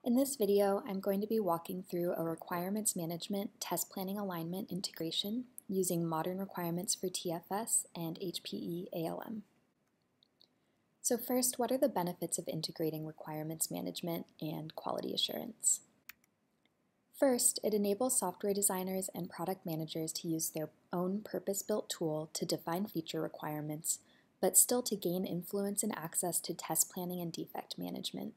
In this video, I'm going to be walking through a requirements management test planning alignment integration using modern requirements for TFS and HPE ALM. So first, what are the benefits of integrating requirements management and quality assurance? First, it enables software designers and product managers to use their own purpose-built tool to define feature requirements, but still to gain influence and access to test planning and defect management.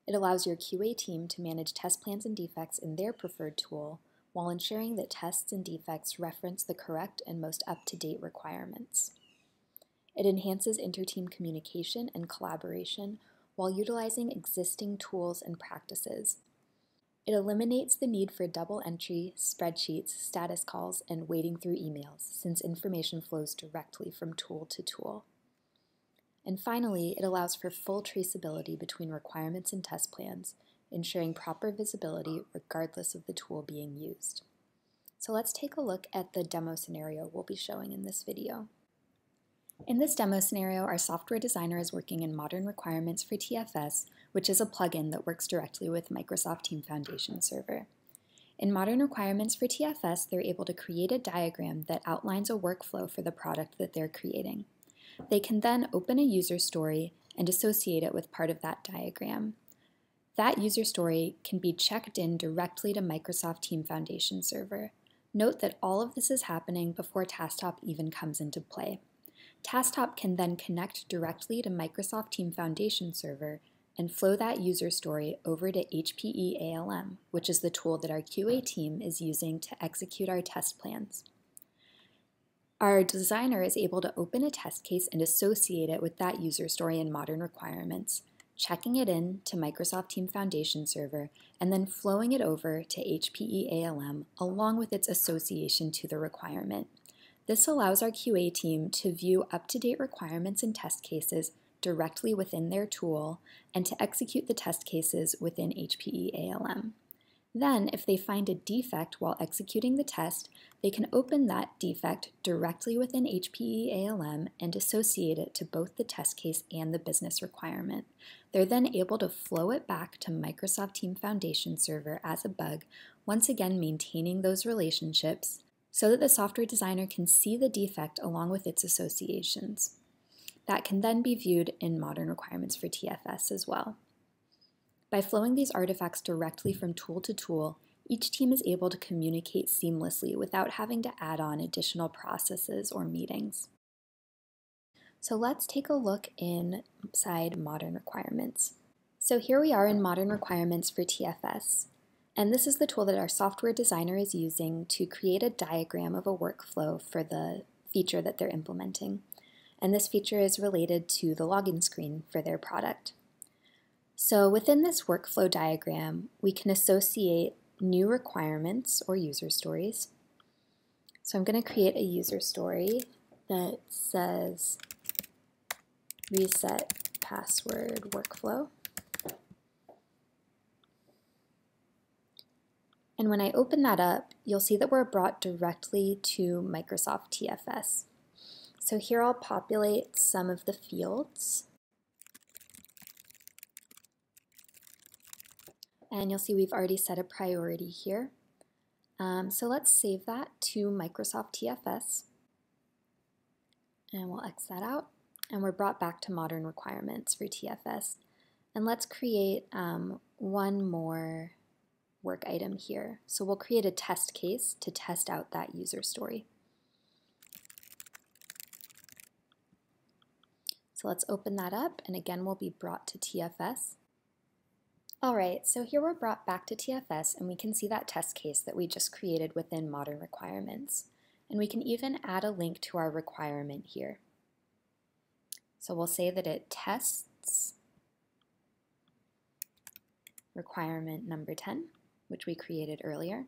It allows your QA team to manage test plans and defects in their preferred tool while ensuring that tests and defects reference the correct and most up-to-date requirements. It enhances inter-team communication and collaboration while utilizing existing tools and practices. It eliminates the need for double entry, spreadsheets, status calls, and wading through emails, since information flows directly from tool to tool. And finally, it allows for full traceability between requirements and test plans, ensuring proper visibility regardless of the tool being used. So let's take a look at the demo scenario we'll be showing in this video. In this demo scenario, our software designer is working in Modern Requirements for TFS, which is a plugin that works directly with Microsoft Team Foundation Server. In Modern Requirements for TFS, they're able to create a diagram that outlines a workflow for the product that they're creating. They can then open a user story and associate it with part of that diagram. That user story can be checked in directly to Microsoft Team Foundation Server. Note that all of this is happening before Tasktop even comes into play. Tasktop can then connect directly to Microsoft Team Foundation Server and flow that user story over to HPE ALM, which is the tool that our QA team is using to execute our test plans. Our designer is able to open a test case and associate it with that user story in Modern Requirements, checking it in to Microsoft Team Foundation Server, and then flowing it over to HPE ALM along with its association to the requirement. This allows our QA team to view up-to-date requirements and test cases directly within their tool and to execute the test cases within HPE ALM. Then, if they find a defect while executing the test, they can open that defect directly within HPE ALM and associate it to both the test case and the business requirement. They're then able to flow it back to Microsoft Team Foundation Server as a bug, once again maintaining those relationships so that the software designer can see the defect along with its associations. That can then be viewed in Modern Requirements for TFS as well. By flowing these artifacts directly from tool to tool, each team is able to communicate seamlessly without having to add on additional processes or meetings. So let's take a look inside Modern Requirements. So here we are in Modern Requirements for TFS. And this is the tool that our software designer is using to create a diagram of a workflow for the feature that they're implementing. And this feature is related to the login screen for their product. So within this workflow diagram, we can associate new requirements or user stories. So I'm going to create a user story that says reset password workflow. And when I open that up, you'll see that we're brought directly to Microsoft TFS. So here I'll populate some of the fields. And you'll see we've already set a priority here. So let's save that to Microsoft TFS. And we'll X that out. And we're brought back to Modern Requirements for TFS. And let's create one more work item here. So we'll create a test case to test out that user story. So let's open that up, and again we'll be brought to TFS. Alright, so here we're brought back to TFS and we can see that test case that we just created within Modern Requirements. And we can even add a link to our requirement here. So we'll say that it tests requirement number 10, which we created earlier.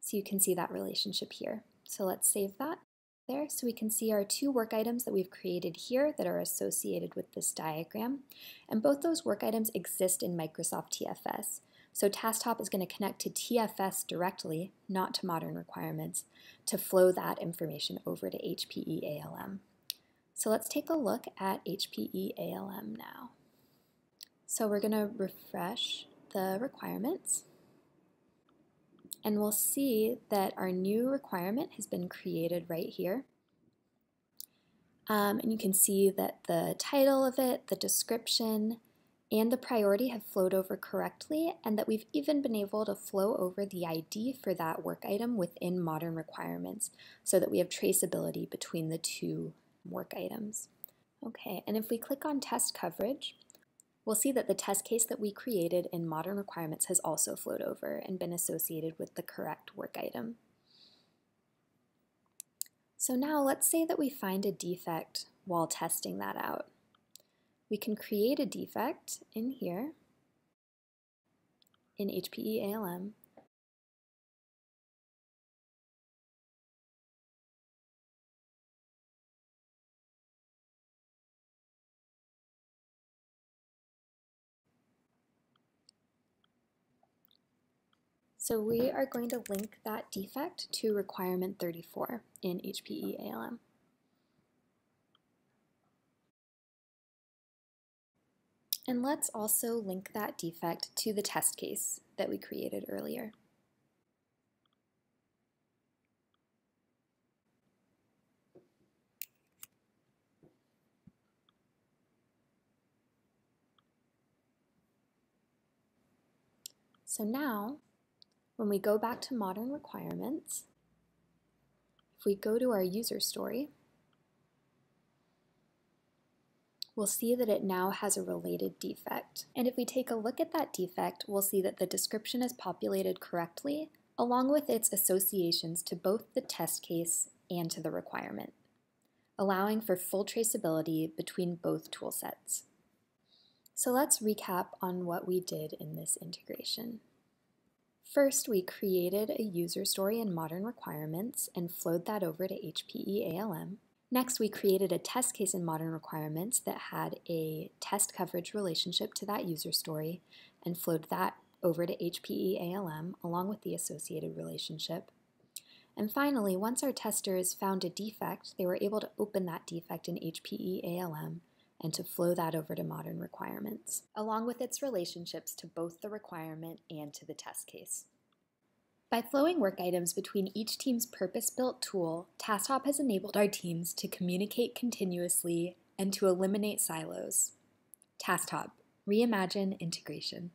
So you can see that relationship here. So let's save that there so we can see our two work items that we've created here that are associated with this diagram. And both those work items exist in Microsoft TFS. So Tasktop is going to connect to TFS directly, not to Modern Requirements, to flow that information over to HPE ALM. So let's take a look at HPE ALM now. So we're going to refresh the requirements, and we'll see that our new requirement has been created right here. And you can see that the title of it, the description, and the priority have flowed over correctly, and that we've even been able to flow over the ID for that work item within modern requirements so that we have traceability between the two work items. Okay, and if we click on test coverage, we'll see that the test case that we created in modern requirements has also flowed over and been associated with the correct work item. So now let's say that we find a defect while testing that out. We can create a defect in here in HPE ALM. So we are going to link that defect to requirement 34 in HPE ALM. And let's also link that defect to the test case that we created earlier. So now, when we go back to modern requirements, if we go to our user story, we'll see that it now has a related defect. And if we take a look at that defect, we'll see that the description is populated correctly, along with its associations to both the test case and to the requirement, allowing for full traceability between both tool sets. So let's recap on what we did in this integration. First, we created a user story in modern requirements and flowed that over to HPE ALM. Next, we created a test case in modern requirements that had a test coverage relationship to that user story and flowed that over to HPE ALM along with the associated relationship. And finally, once our testers found a defect, they were able to open that defect in HPE ALM and to flow that over to modern requirements, along with its relationships to both the requirement and to the test case. By flowing work items between each team's purpose-built tool, Tasktop has enabled our teams to communicate continuously and to eliminate silos. Tasktop, reimagine integration.